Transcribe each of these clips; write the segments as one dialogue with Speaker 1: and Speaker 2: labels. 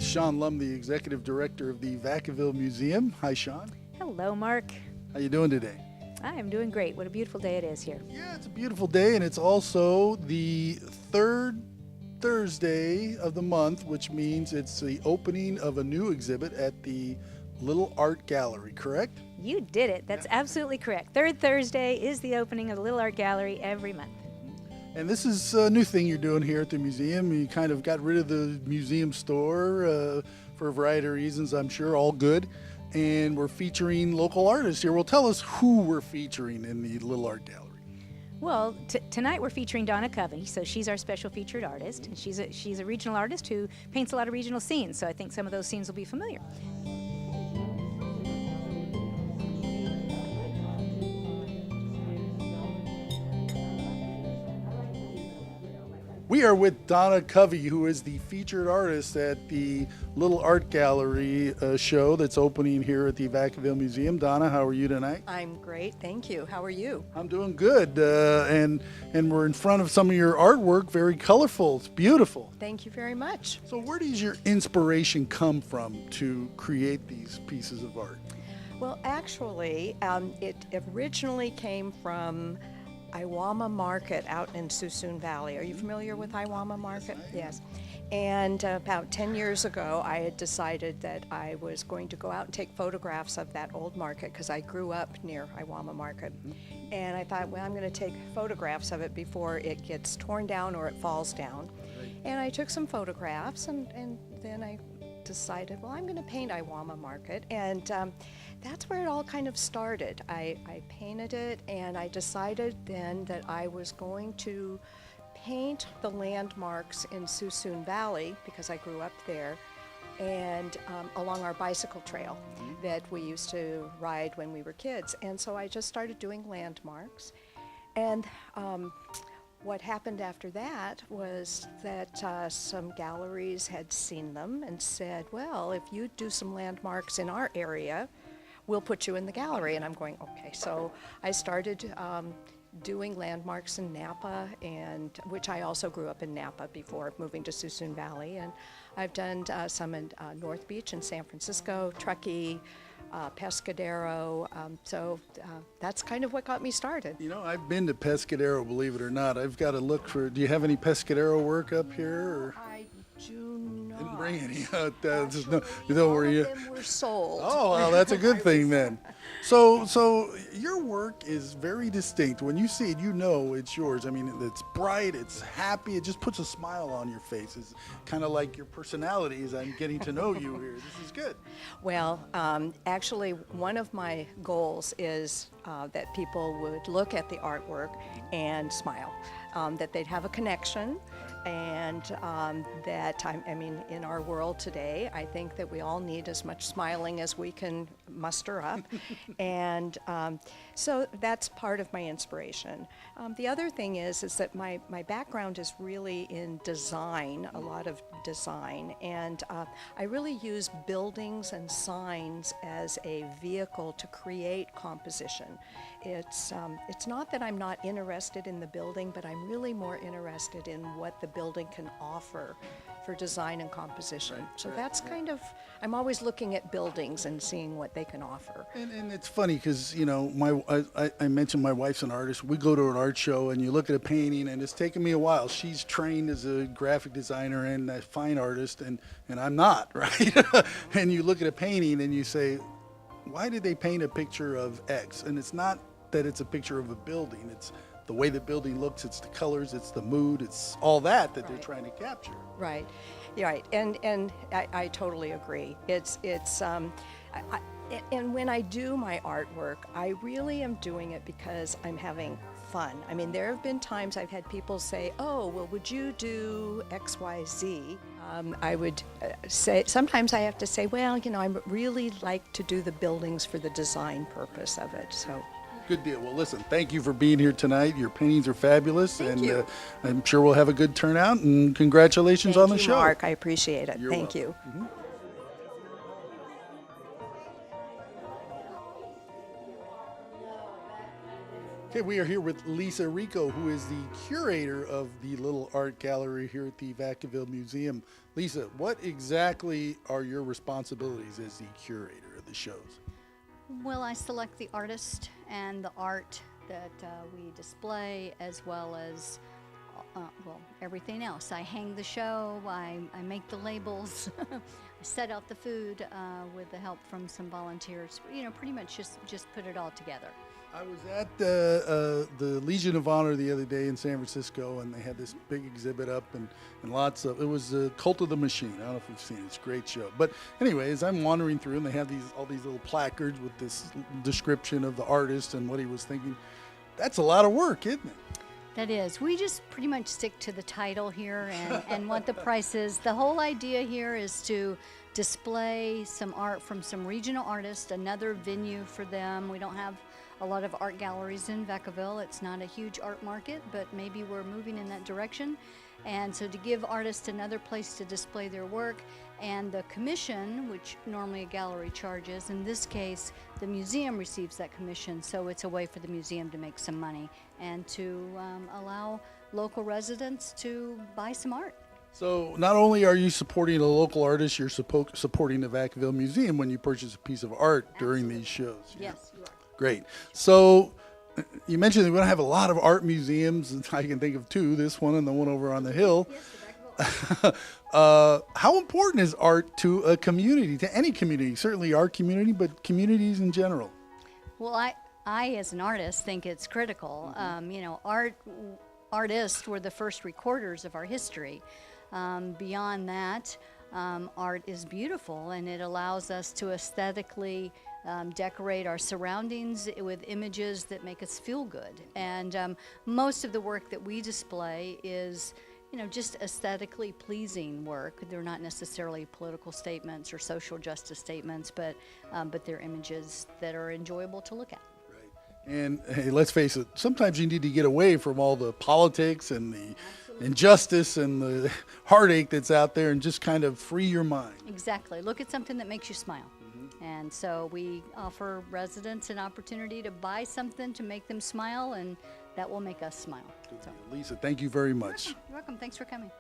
Speaker 1: Shawn Lum, the Executive Director of the Vacaville Museum. Hi, Shawn.
Speaker 2: Hello, Mark.
Speaker 1: How you doing today?
Speaker 2: I am doing great. What a beautiful day it is here.
Speaker 1: Yeah, it's a beautiful day, and it's also the third Thursday of the month, which means it's the opening of a new exhibit at the Little Art Gallery, correct?
Speaker 2: You did it. That's absolutely correct. Third Thursday is the opening of the Little Art Gallery every month.
Speaker 1: And this is a new thing you're doing here at the museum. You kind of got rid of the museum store for a variety of reasons, I'm sure, all good. And we're featuring local artists here. Well, tell us who we're featuring in the Little Art Gallery.
Speaker 2: Well, tonight we're featuring Donna Covey, so she's our special featured artist, and she's a regional artist who paints a lot of regional scenes, so I think some of those scenes will be familiar.
Speaker 1: We are with Donna Covey, who is the featured artist at the Little Art Gallery show that's opening here at the Vacaville Museum. Donna, how are you tonight?
Speaker 3: I'm great, thank you. How are you?
Speaker 1: I'm doing good, and we're in front of some of your artwork, very colorful. It's beautiful.
Speaker 3: Thank you very much.
Speaker 1: So where does your inspiration come from to create these pieces of art?
Speaker 3: Well, actually, it originally came from Iwama Market out in Suisun Valley. Are you familiar with Iwama Market? Yes. And about 10 years ago, I had decided that I was going to go out and take photographs of that old market because I grew up near Iwama Market. And I thought, well, I'm going to take photographs of it before it gets torn down or it falls down. And I took some photographs, and then I decided, well, I'm going to paint Iwama Market. And that's where it all kind of started. I painted it, and I decided then that I was going to paint the landmarks in Suisun Valley, because I grew up there, and along our bicycle trail that we used to ride when we were kids. And so I just started doing landmarks. And what happened after that was that some galleries had seen them and said, well, if you do some landmarks in our area, we'll put you in the gallery. And I'm going, okay. So I started doing landmarks in Napa, and which I also grew up in Napa before moving to Suisun Valley. And I've done some in North Beach in San Francisco, Truckee, Pescadero, so that's kind of what got me started.
Speaker 1: You know, I've been to Pescadero, believe it or not. I've got to look for, do you have any Pescadero work up here? Or?
Speaker 3: I do not.
Speaker 1: Didn't bring any out.
Speaker 3: Actually,
Speaker 1: don't worry.
Speaker 3: all of them were sold.
Speaker 1: Oh, well, that's a good thing then. So your work is very distinct. When you see it, you know it's yours. I mean, it's bright, it's happy, it just puts a smile on your face. It's kind of like your personality as I'm getting to know you here. This is good.
Speaker 3: Well, actually, one of my goals is that people would look at the artwork and smile, that they'd have a connection, and that, I mean, in our world today, I think that we all need as much smiling as we can muster up. And so that's part of my inspiration. The other thing is that my background is really in design, a lot of design, and I really use buildings and signs as a vehicle to create composition. It's not that I'm not interested in the building, but I'm really more interested in what the building can offer for design and composition. So that's kind of, I'm always looking at buildings and seeing what they can offer.
Speaker 1: And it's funny because, you know, I mentioned my wife's an artist. We go to an art show and you look at a painting, and it's taken me a while. She's trained as a graphic designer and a fine artist, and I'm not, right? And you look at a painting and you say, why did they paint a picture of X? And it's not that it's a picture of a building. It's the way the building looks, it's the colors, it's the mood, it's all that they're trying to capture.
Speaker 3: Right, yeah, right, and I totally agree. And when I do my artwork, I really am doing it because I'm having fun. I mean, there have been times I've had people say, oh, well, would you do X, Y, Z? I would say, sometimes I have to say, well, you know, I really like to do the buildings for the design purpose of it, so.
Speaker 1: Good deal. Well, listen, thank you for being here tonight. Your paintings are fabulous,
Speaker 3: Thank you.
Speaker 1: I'm sure we'll have a good turnout, and congratulations on the show.
Speaker 3: Thank you, Mark. I appreciate it.
Speaker 1: You're
Speaker 3: Thank
Speaker 1: welcome.
Speaker 3: you.
Speaker 1: Okay, we are here with Lisa Rico, who is the curator of the Little Art Gallery here at the Vacaville Museum. Lisa, what exactly are your responsibilities as the curator of the shows?
Speaker 4: Well, I select the artist and the art that we display, as well as everything else. I hang the show, I make the labels, I set out the food with the help from some volunteers. You know, pretty much just put it all together.
Speaker 1: I was at the Legion of Honor the other day in San Francisco, and they had this big exhibit up, and lots of, it was the Cult of the Machine. I don't know if you've seen it. It's a great show. But anyways, I'm wandering through, and they have all these little placards with this description of the artist and what he was thinking. That's a lot of work, isn't it?
Speaker 4: That is. We just pretty much stick to the title here and what the price is. The whole idea here is to display some art from some regional artists, another venue for them. We don't have a lot of art galleries in Vacaville. It's not a huge art market, but maybe we're moving in that direction. And so to give artists another place to display their work, and the commission, which normally a gallery charges, in this case, the museum receives that commission, so it's a way for the museum to make some money and to allow local residents to buy some art.
Speaker 1: So not only are you supporting a local artist, you're supporting the Vacaville Museum when you purchase a piece of art during these shows.
Speaker 4: Yes, you are.
Speaker 1: Great. So you mentioned that we don't have a lot of art museums, and I can think of two, this one and the one over on the hill.
Speaker 4: Yes,
Speaker 1: How important is art to a community, to any community, certainly our community, but communities in general?
Speaker 4: Well, I as an artist think it's critical. You know, artists were the first recorders of our history. Beyond that, art is beautiful, and it allows us to aesthetically decorate our surroundings with images that make us feel good. And most of the work that we display is, you know, just aesthetically pleasing work. They're not necessarily political statements or social justice statements, but they're images that are enjoyable to look at.
Speaker 1: And hey, let's face it, sometimes you need to get away from all the politics and the injustice and the heartache that's out there and just kind of free your mind.
Speaker 4: Exactly. Look at something that makes you smile. And so we offer residents an opportunity to buy something to make them smile, and that will make us smile. So.
Speaker 1: Lisa, thank you very much.
Speaker 4: You're welcome. Thanks for coming.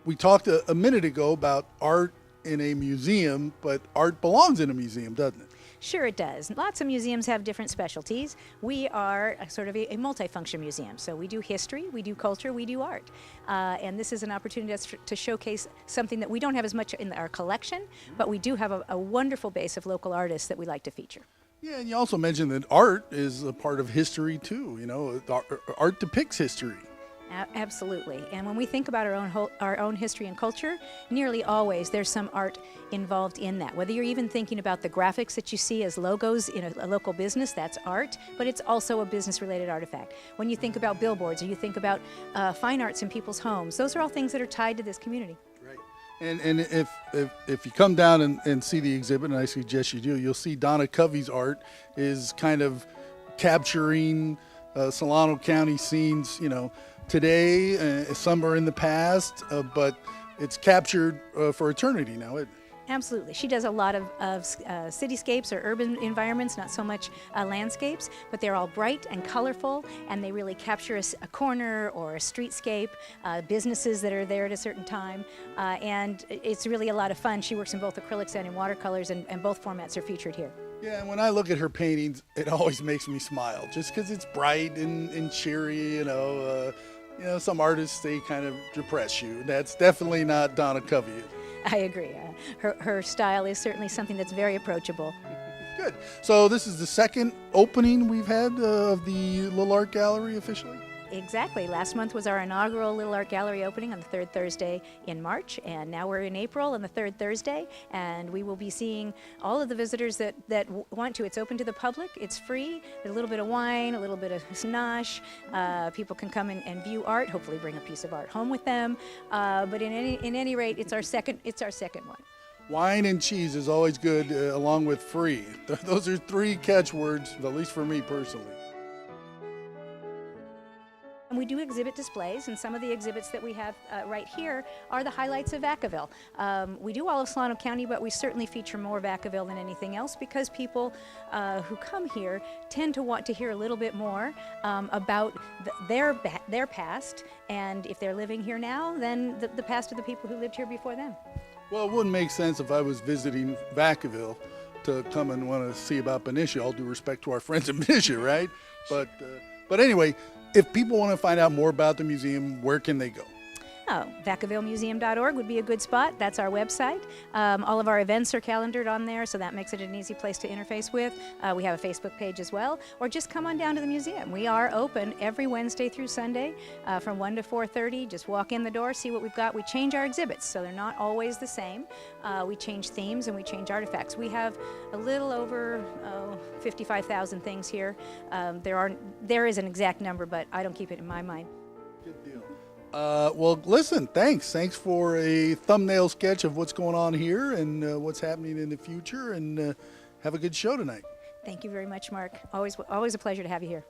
Speaker 1: We talked a minute ago about art in a museum, but art belongs in a museum, doesn't it?
Speaker 2: Sure it does. Lots of museums have different specialties. We are sort of a multifunction museum. So we do history, we do culture, we do art. And this is an opportunity to showcase something that we don't have as much in our collection, but we do have a wonderful base of local artists that we like to feature.
Speaker 1: Yeah, and you also mentioned that art is a part of history too. You know, art depicts history.
Speaker 2: Absolutely. And when we think about our own history and culture, nearly always there's some art involved in that. Whether you're even thinking about the graphics that you see as logos in a local business, that's art, but it's also a business-related artifact. When you think about billboards or you think about fine arts in people's homes, those are all things that are tied to this community.
Speaker 1: Right. And if you come down and see the exhibit, and I suggest you do, you'll see Donna Covey's art is kind of capturing Solano County scenes, you know, today, some are in the past, but it's captured for eternity now, isn't it?
Speaker 2: Absolutely. She does a lot of cityscapes or urban environments, not so much landscapes, but they're all bright and colorful, and they really capture a corner or a streetscape, businesses that are there at a certain time, and it's really a lot of fun. She works in both acrylics and in watercolors, and both formats are featured here.
Speaker 1: Yeah, and when I look at her paintings, it always makes me smile, just because it's bright and cheery, you know. Some artists, they kind of depress you. That's definitely not Donna Covey.
Speaker 2: I agree. Her style is certainly something that's very approachable.
Speaker 1: Good. So this is the second opening we've had of the Little Art Gallery officially?
Speaker 2: Exactly. Last month was our inaugural Little Art Gallery opening on the third Thursday in March, and now we're in April on the third Thursday, and we will be seeing all of the visitors that want to. It's open to the public. It's free. There's a little bit of wine, a little bit of nosh. People can come and view art. Hopefully, bring a piece of art home with them. But in any rate, it's our second one.
Speaker 1: Wine and cheese is always good, along with free. Those are three catchwords, at least for me personally.
Speaker 2: We do exhibit displays, and some of the exhibits that we have right here are the highlights of Vacaville. We do all of Solano County, but we certainly feature more Vacaville than anything else because people who come here tend to want to hear a little bit more about their past, and if they're living here now, then the past of the people who lived here before them.
Speaker 1: Well, it wouldn't make sense if I was visiting Vacaville to come and want to see about Benicia. All due respect to our friends in Benicia, right? But anyway, if people want to find out more about the museum, where can they go?
Speaker 2: Oh, VacavilleMuseum.org would be a good spot. That's our website. All of our events are calendared on there, so that makes it an easy place to interface with. We have a Facebook page as well, or just come on down to the museum. We are open every Wednesday through Sunday from 1 to 4:30. Just walk in the door, see what we've got. We change our exhibits, so they're not always the same. We change themes and we change artifacts. We have a little over 55,000 things here. There is an exact number, but I don't keep it in my mind.
Speaker 1: Good deal. Well, listen, thanks for a thumbnail sketch of what's going on here and what's happening in the future, and have a good show tonight.
Speaker 2: Thank you very much, Mark. Always a pleasure to have you here.